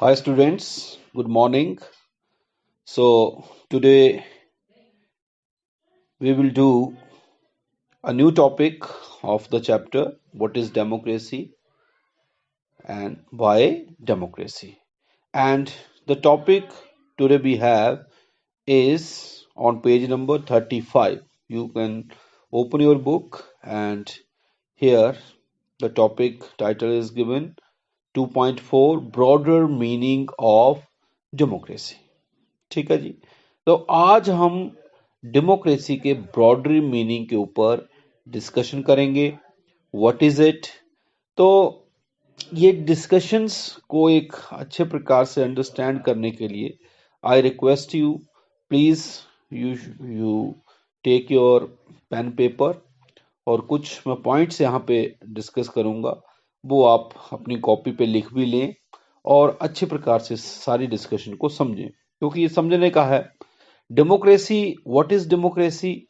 Hi students, good morning. So today we will do a new topic of the chapter what is democracy and why democracy. And the topic today we have is on page number 35. You can open your book and here the topic title is given 2.4 broader meaning of democracy. ठीक है जी। तो आज हम democracy के broader meaning के ऊपर discussion करेंगे। What is it? तो ये डिस्कशंस को एक अच्छे प्रकार से अंडरस्टैंड करने के लिए I request you please you you take your pen paper और कुछ मैं पॉइंट्स यहाँ पे डिस्कस करूंगा, वो आप अपनी कॉपी पे लिख भी लें और अच्छे प्रकार से सारी डिस्कशन को समझें, क्योंकि ये समझने का है। Democracy, what is democracy?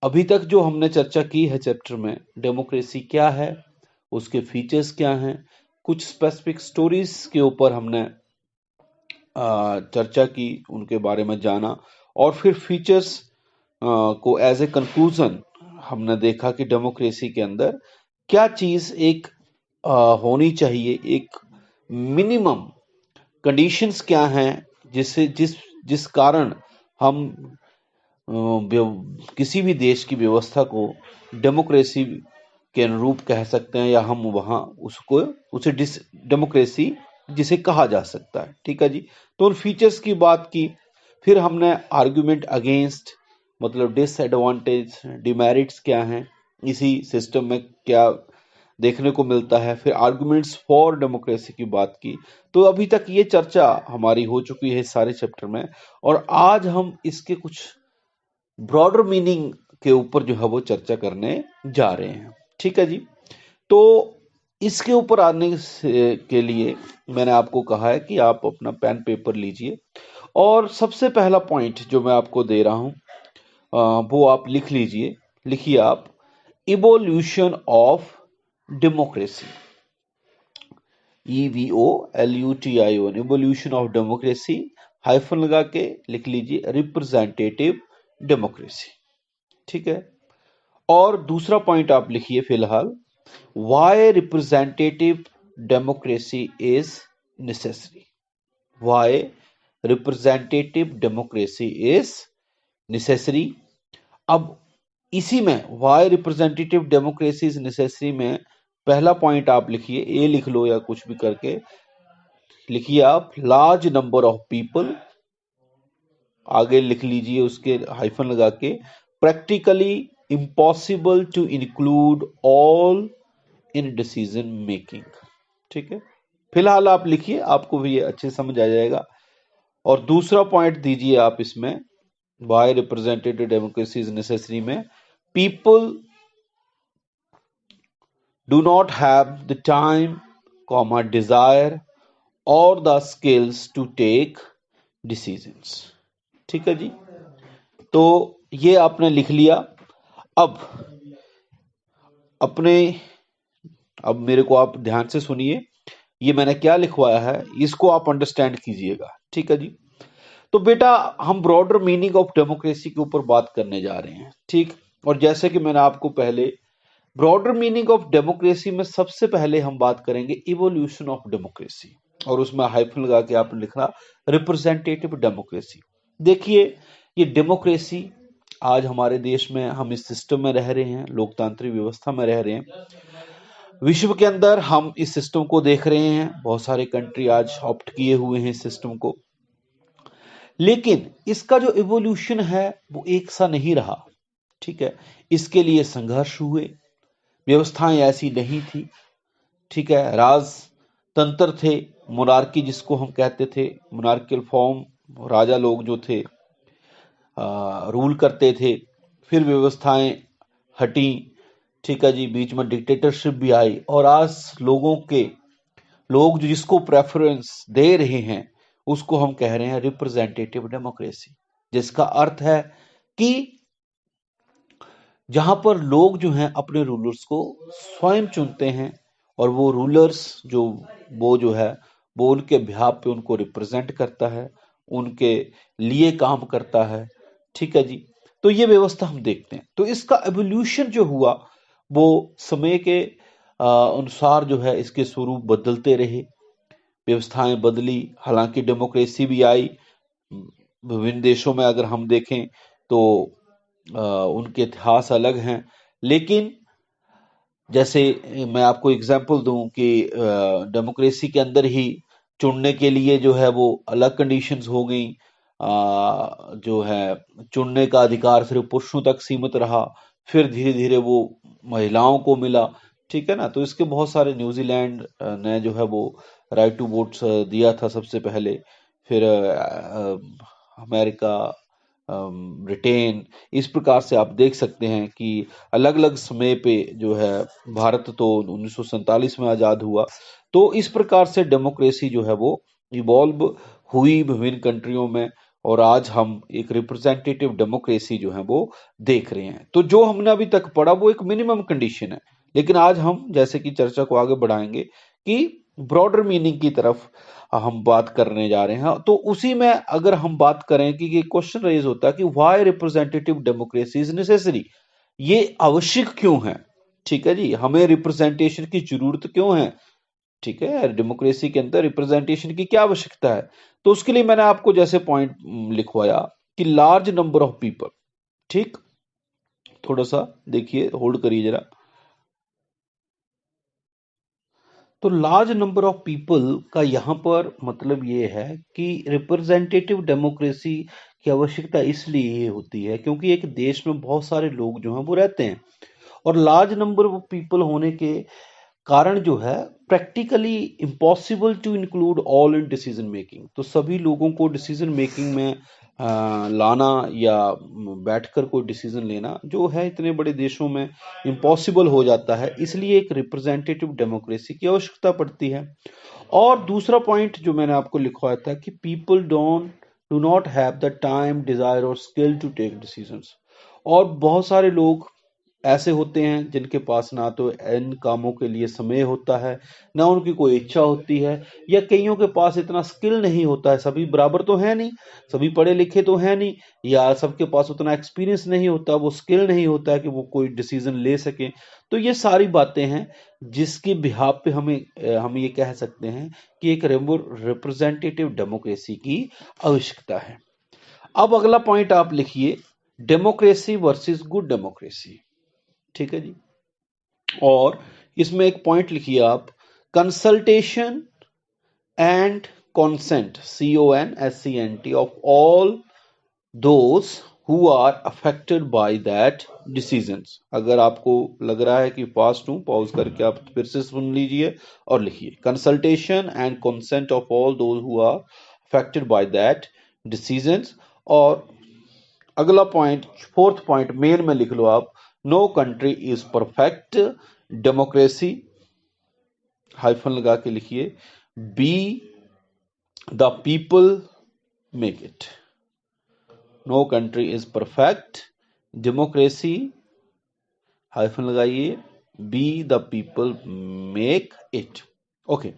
अभी तक जो हमने चर्चा की है चैप्टर में, डेमोक्रेसी क्या है, उसके फीचर्स क्या हैं, कुछ स्पेसिफिक स्टोरीज के ऊपर हमने चर्चा की, उनके बारे में जाना और फिर फीचर्स को एज ए कंक्लूजन हमने देखा कि डेमोक्रेसी के अंदर क्या चीज एक होनी चाहिए, एक मिनिमम कंडीशंस क्या हैं जिससे जिस कारण हम किसी भी देश की व्यवस्था को डेमोक्रेसी के अनुरूप कह सकते हैं या हम वहां उसको उसे डेमोक्रेसी जिसे कहा जा सकता है। ठीक है जी। तो उन फीचर्स की बात की, फिर हमने आर्गुमेंट अगेंस्ट मतलब डिसएडवांटेज डिमेरिट्स क्या हैं, इसी सिस्टम में क्या देखने को मिलता है, फिर आर्गुमेंट्स फॉर डेमोक्रेसी की बात की। तो अभी तक ये चर्चा हमारी हो चुकी है सारे चैप्टर में और आज हम इसके कुछ ब्रॉडर मीनिंग के ऊपर जो है वो चर्चा करने जा रहे हैं। ठीक है जी। तो इसके ऊपर आने के लिए मैंने आपको कहा है कि आप अपना पेन पेपर लीजिए और सबसे पहला पॉइंट जो मैं आपको दे रहा हूं वो आप लिख लीजिए। लिखिए आप, evolution of democracy, EVOLUTION, evolution of democracy, hyphen लगा के लिख लीजिए रिप्रेजेंटेटिव डेमोक्रेसी। ठीक है। और दूसरा पॉइंट आप लिखिए फिलहाल, why representative democracy is necessary. Why representative democracy is necessary. अब इसी में why representative democracy is necessary में पहला पॉइंट आप लिखिए, ए लिख लो या कुछ भी करके लिखिए आप, लार्ज नंबर ऑफ पीपल, आगे लिख लीजिए उसके हाइफन लगा के, practically impossible to include all in decision making. ठीक है। फिलहाल आप लिखिए, आपको भी ये अच्छे समझ आ जाएगा। और दूसरा पॉइंट दीजिए आप इसमें, why representative democracy is necessary में, people do not have the time comma desire और the skills to take decisions. ठीक है जी। तो ये आपने लिख लिया। अब अपने अब मेरे को आप ध्यान से सुनिए, ये मैंने क्या लिखवाया है इसको आप अंडरस्टैंड कीजिएगा। ठीक है जी। तो बेटा हम ब्रॉडर मीनिंग ऑफ डेमोक्रेसी के ऊपर बात करने जा रहे हैं। ठीक। और जैसे कि मैंने आपको पहले ब्रॉडर मीनिंग ऑफ डेमोक्रेसी में सबसे पहले हम बात करेंगे इवोल्यूशन ऑफ डेमोक्रेसी और उसमें हाइफन लगा के आपने लिखना रिप्रेजेंटेटिव डेमोक्रेसी। देखिए ये डेमोक्रेसी आज हमारे देश में हम इस सिस्टम में रह रहे हैं, लोकतांत्रिक व्यवस्था में रह रहे हैं। विश्व के अंदर हम इस सिस्टम को देख रहे हैं, बहुत सारे कंट्री आज ऑप्ट किए हुए हैं इस सिस्टम को, लेकिन इसका जो इवोल्यूशन है वो एक सा नहीं रहा। ठीक है। इसके लिए संघर्ष हुए, व्यवस्थाएं ऐसी नहीं थी। ठीक है। राजतंत्र थे, मोनार्की जिसको हम कहते थे, मोनार्कियल फॉर्म, राजा लोग जो थे रूल करते थे। फिर व्यवस्थाएं हटी। ठीक है जी। बीच में डिक्टेटरशिप भी आई और आज लोग जो जिसको प्रेफरेंस दे रहे हैं उसको हम कह रहे हैं रिप्रेजेंटेटिव डेमोक्रेसी, जिसका अर्थ है कि जहां पर लोग जो हैं अपने रूलर्स को स्वयं चुनते हैं और वो रूलर्स जो है वो उनके बिहाफ पे उनको रिप्रेजेंट करता है, उनके लिए काम करता है। ठीक है जी। तो ये व्यवस्था हम देखते हैं। तो इसका एवोल्यूशन जो हुआ वो समय के अनुसार जो है इसके स्वरूप बदलते रहे, व्यवस्थाएं बदली, हालांकि डेमोक्रेसी भी आई। विभिन्न देशों में अगर हम देखें तो उनके इतिहास अलग हैं, लेकिन जैसे मैं आपको एग्जांपल दूं कि डेमोक्रेसी के अंदर ही चुनने के लिए जो है वो अलग कंडीशंस हो गई। जो है चुनने का अधिकार सिर्फ पुरुषों तक सीमित रहा, फिर धीरे धीरे वो महिलाओं को मिला। ठीक है ना। तो इसके बहुत सारे, न्यूजीलैंड ने जो है वो राइट टू वोट दिया था सबसे पहले, फिर अमेरिका, ब्रिटेन, इस प्रकार से आप देख सकते हैं कि अलग अलग समय पे जो है, भारत तो 1947 में आजाद हुआ। तो इस प्रकार से डेमोक्रेसी जो है वो इवॉल्व हुई विभिन्न कंट्रियों में, और आज हम एक रिप्रेजेंटेटिव डेमोक्रेसी जो है वो देख रहे हैं। तो जो हमने अभी तक पढ़ा वो एक मिनिमम कंडीशन है, लेकिन आज हम जैसे कि चर्चा को आगे बढ़ाएंगे कि ब्रॉडर मीनिंग की तरफ हम बात करने जा रहे हैं। तो उसी में अगर हम बात करें कि ये क्वेश्चन रेज होता है कि why representative democracy is necessary, ये आवश्यक क्यों है। ठीक है जी, हमें रिप्रेजेंटेशन की जरूरत क्यों है। ठीक है, डेमोक्रेसी के अंदर रिप्रेजेंटेशन की क्या आवश्यकता है। तो उसके लिए मैंने आपको जैसे पॉइंट लिखवाया कि लार्ज नंबर ऑफ पीपल। ठीक, थोड़ा सा देखिए, होल्ड करिए जरा। तो लार्ज नंबर ऑफ पीपल का यहाँ पर मतलब ये है कि रिप्रेजेंटेटिव डेमोक्रेसी की आवश्यकता इसलिए होती है क्योंकि एक देश में बहुत सारे लोग जो हैं वो रहते हैं, और लार्ज नंबर ऑफ पीपल होने के कारण जो है practically impossible to include all in decision making. तो सभी लोगों को डिसीजन मेकिंग में लाना या बैठकर कोई डिसीजन लेना जो है इतने बड़े देशों में इम्पॉसिबल हो जाता है, इसलिए एक रिप्रेजेंटेटिव डेमोक्रेसी की आवश्यकता पड़ती है। और दूसरा पॉइंट जो मैंने आपको लिखवाया था कि people do not have the time, desire और स्किल टू टेक डिसीजंस। और बहुत सारे लोग ऐसे होते हैं जिनके पास ना तो इन कामों के लिए समय होता है, ना उनकी कोई इच्छा होती है, या कईयों के पास इतना स्किल नहीं होता है। सभी बराबर तो है नहीं, सभी पढ़े लिखे तो है नहीं, या सबके पास उतना एक्सपीरियंस नहीं होता, वो स्किल नहीं होता है कि वो कोई डिसीजन ले सके। तो ये सारी बातें हैं जिसके बिहाफ पे हम ये कह सकते हैं कि एक रिप्रेजेंटेटिव डेमोक्रेसी की आवश्यकता है। अब अगला पॉइंट आप लिखिए, डेमोक्रेसी वर्सेस गुड डेमोक्रेसी। ठीक है जी। और इसमें एक पॉइंट लिखिए आप, consultation and consent, CONSENT of all those who are affected by that decisions. अगर आपको लग रहा है कि फास्ट हूं, पॉज करके आप फिर से सुन लीजिए और लिखिए, consultation and consent of all those who are affected by that decisions. और अगला पॉइंट, फोर्थ पॉइंट मेन में लिख लो आप, no country is perfect democracy, hyphen लगा के लिखिए, be the people make it. No country is perfect democracy, hyphen लगाइए, be the people make it. Okay,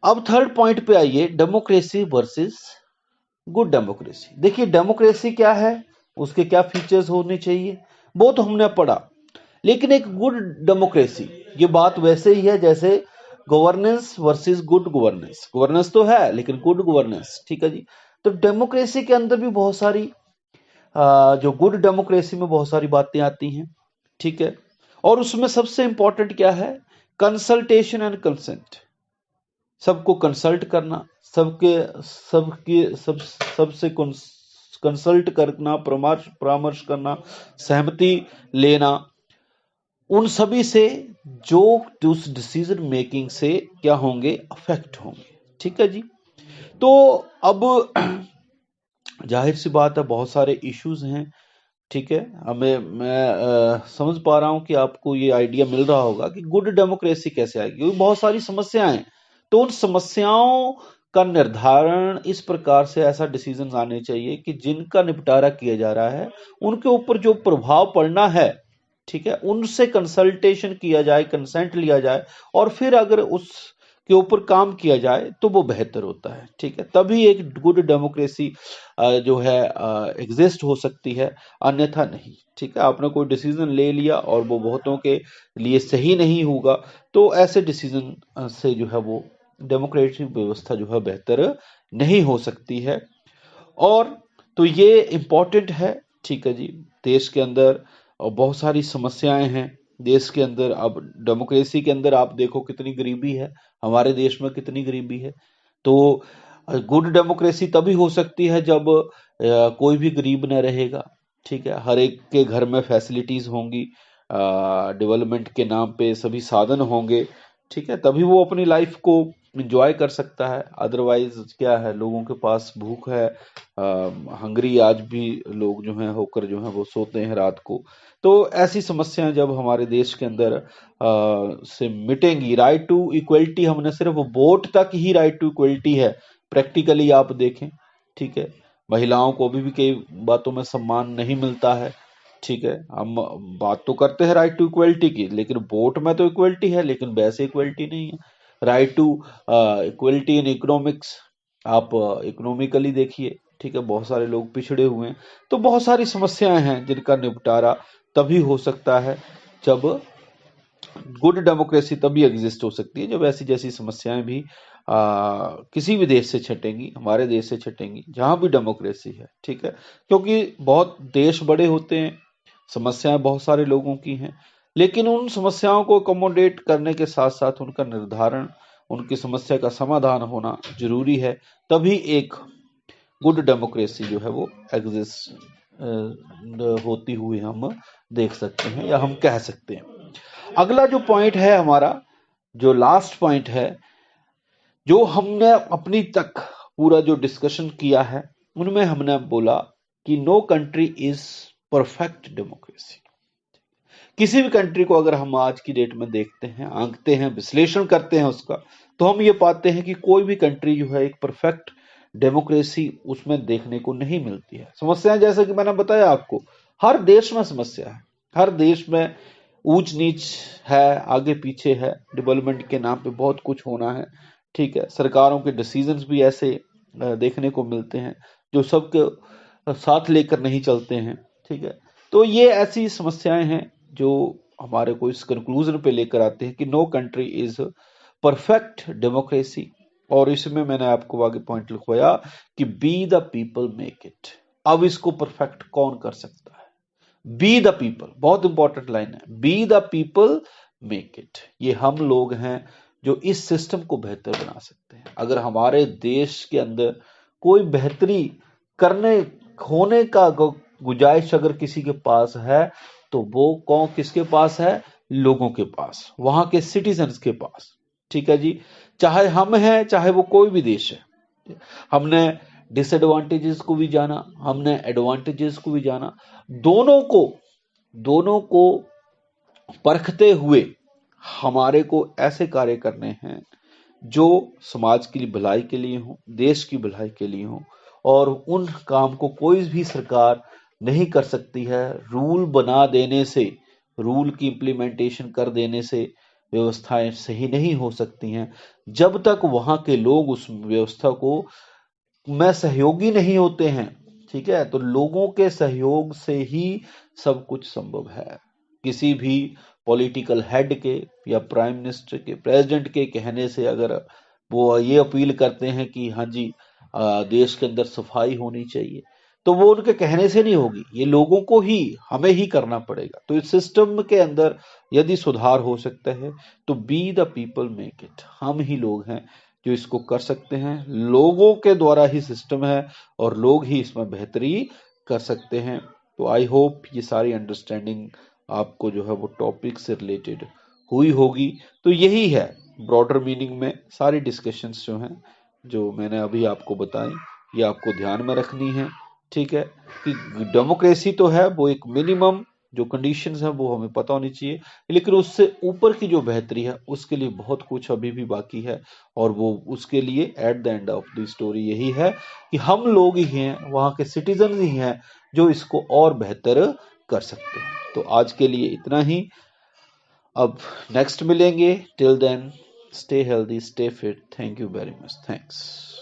अब थर्ड पॉइंट पे आइए, डेमोक्रेसी वर्सेस गुड डेमोक्रेसी। देखिए डेमोक्रेसी क्या है, उसके क्या फीचर्स होने चाहिए, वो तो हमने पढ़ा। लेकिन एक गुड डेमोक्रेसी, ये बात वैसे ही है जैसे governance versus good governance. Governance तो है लेकिन गुड गवर्नेंस। ठीक है जी। तो डेमोक्रेसी के अंदर भी बहुत सारी जो गुड डेमोक्रेसी में बहुत सारी बातें आती हैं। ठीक है। और उसमें सबसे इंपॉर्टेंट क्या है, कंसल्टेशन एंड कंसेंट। सबको कंसल्ट करना, सबसे कंसल्ट करना, परामर्श करना, सहमति लेना, उन सभी से जो उस डिसीजन मेकिंग से क्या होंगे, अफेक्ट होंगे। ठीक है जी। तो अब जाहिर सी बात है बहुत सारे इश्यूज हैं। ठीक है, मैं समझ पा रहा हूं कि आपको ये आइडिया मिल रहा होगा कि गुड डेमोक्रेसी कैसे आएगी, क्योंकि बहुत सारी समस्याएं हैं। तो उन समस्याओं का निर्धारण इस प्रकार से ऐसा डिसीजन आने चाहिए कि जिनका निपटारा किया जा रहा है उनके ऊपर जो प्रभाव पड़ना है, ठीक है, उनसे कंसल्टेशन किया जाए, कंसेंट लिया जाए, और फिर अगर उस के ऊपर काम किया जाए तो वो बेहतर होता है, ठीक है। तभी एक गुड डेमोक्रेसी जो है एग्जिस्ट हो सकती है, अन्यथा नहीं, ठीक है। आपने कोई डिसीजन ले लिया और वो बहुतों के लिए सही नहीं होगा, तो ऐसे डिसीजन से जो है वो डेमोक्रेटिक व्यवस्था जो है बेहतर नहीं हो सकती है। और तो ये इम्पोर्टेंट है, ठीक है जी। देश के अंदर बहुत सारी समस्याएं हैं, देश के अंदर अब डेमोक्रेसी के अंदर आप देखो कितनी गरीबी है, हमारे देश में कितनी गरीबी है। तो गुड डेमोक्रेसी तभी हो सकती है जब कोई भी गरीब न रहेगा, ठीक है। हर एक के घर में फैसिलिटीज होंगी, डेवलपमेंट के नाम पे सभी साधन होंगे, ठीक है। तभी वो अपनी लाइफ को इंजॉय कर सकता है। अदरवाइज क्या है, लोगों के पास भूख है, हंगरी आज भी लोग जो हैं होकर जो है वो सोते हैं रात को। तो ऐसी समस्याएं जब हमारे देश के अंदर से मिटेंगी, राइट टू इक्वलिटी, हमने सिर्फ वोट तक ही राइट टू इक्वलिटी है, प्रैक्टिकली आप देखें, ठीक है। महिलाओं को अभी भी कई बातों में सम्मान नहीं मिलता है, ठीक है। हम बात तो करते हैं राइट टू इक्वलिटी की, लेकिन वोट में तो इक्वलिटी है, लेकिन वैसे इक्वलिटी नहीं है। Right to equality in economics, आप इकोनॉमिकली देखिए, ठीक है, बहुत सारे लोग पिछड़े हुए हैं। तो बहुत सारी समस्याएं हैं जिनका निपटारा तभी हो सकता है जब गुड डेमोक्रेसी तभी एग्जिस्ट हो सकती है जब ऐसी जैसी समस्याएं भी किसी भी देश से छटेंगी, हमारे देश से छटेंगी जहां भी डेमोक्रेसी है, ठीक है। क्योंकि बहुत देश बड़े होते हैं, समस्याएं बहुत सारे लोगों की हैं, लेकिन उन समस्याओं को अकोमोडेट करने के साथ साथ उनका निर्धारण, उनकी समस्या का समाधान होना जरूरी है। तभी एक गुड डेमोक्रेसी जो है वो एग्जिस्ट होती हुई हम देख सकते हैं या हम कह सकते हैं। अगला जो पॉइंट है हमारा, जो लास्ट पॉइंट है, जो हमने अपनी तक पूरा जो डिस्कशन किया है उनमें हमने बोला कि no country is perfect democracy. किसी भी कंट्री को अगर हम आज की डेट में देखते हैं, आंकते हैं, विश्लेषण करते हैं उसका, तो हम ये पाते हैं कि कोई भी कंट्री जो है एक परफेक्ट डेमोक्रेसी उसमें देखने को नहीं मिलती है। समस्याएं जैसे कि मैंने बताया आपको, हर देश में समस्या है, हर देश में ऊंच नीच है, आगे पीछे है, डेवलपमेंट के नाम पे बहुत कुछ होना है, ठीक है। सरकारों के डिसीजंस भी ऐसे देखने को मिलते हैं जो सबके साथ लेकर नहीं चलते हैं, ठीक है। तो ये ऐसी समस्याएं हैं जो हमारे को इस कंक्लूजन पे लेकर आते हैं कि no country is perfect democracy. और इसमें मैंने आपको आगे पॉइंट लिखवाया कि be the people make it. अब इसको परफेक्ट कौन कर सकता है? बी द पीपल, बहुत इंपॉर्टेंट लाइन है, be the people make it. ये हम लोग हैं जो इस सिस्टम को बेहतर बना सकते हैं। अगर हमारे देश के अंदर कोई बेहतरी करने होने का गुंजाइश अगर किसी के पास है, तो वो कौन किसके पास है? लोगों के पास, वहां के सिटीजन्स के पास, ठीक है जी। चाहे हम हैं, चाहे वो कोई भी देश है। हमने डिसएडवांटेजेस को भी जाना, हमने एडवांटेजेस को भी जाना, दोनों को परखते हुए हमारे को ऐसे कार्य करने हैं जो समाज की भलाई के लिए हो, देश की भलाई के लिए हो। और उन काम को कोई भी सरकार नहीं कर सकती है। रूल बना देने से, रूल की इम्प्लीमेंटेशन कर देने से व्यवस्थाएं सही नहीं हो सकती हैं जब तक वहां के लोग उस व्यवस्था को में सहयोगी नहीं होते हैं, ठीक है। तो लोगों के सहयोग से ही सब कुछ संभव है। किसी भी पॉलिटिकल हेड के या प्राइम मिनिस्टर के, प्रेसिडेंट के कहने से अगर वो ये अपील करते हैं कि हाँ जी देश के अंदर सफाई होनी चाहिए, तो वो उनके कहने से नहीं होगी, ये लोगों को ही, हमें ही करना पड़ेगा। तो इस सिस्टम के अंदर यदि सुधार हो सकता है तो B the people make it, हम ही लोग हैं जो इसको कर सकते हैं। लोगों के द्वारा ही सिस्टम है और लोग ही इसमें बेहतरी कर सकते हैं। तो आई होप ये सारी अंडरस्टैंडिंग आपको जो है वो टॉपिक से रिलेटेड हुई होगी। तो यही है ब्रॉडर मीनिंग में सारी डिस्कशंस जो हैं, जो मैंने अभी आपको बताई, ये आपको ध्यान में रखनी है, ठीक है। कि डेमोक्रेसी तो है, वो एक मिनिमम जो कंडीशंस हैं वो हमें पता होनी चाहिए, लेकिन उससे ऊपर की जो बेहतरी है उसके लिए बहुत कुछ अभी भी बाकी है। और वो उसके लिए at the end of the story यही है कि हम लोग ही हैं, वहां के सिटीजन ही हैं जो इसको और बेहतर कर सकते हैं। तो आज के लिए इतना ही, अब नेक्स्ट मिलेंगे, till then Stay healthy, stay fit. Thank you very much. Thanks.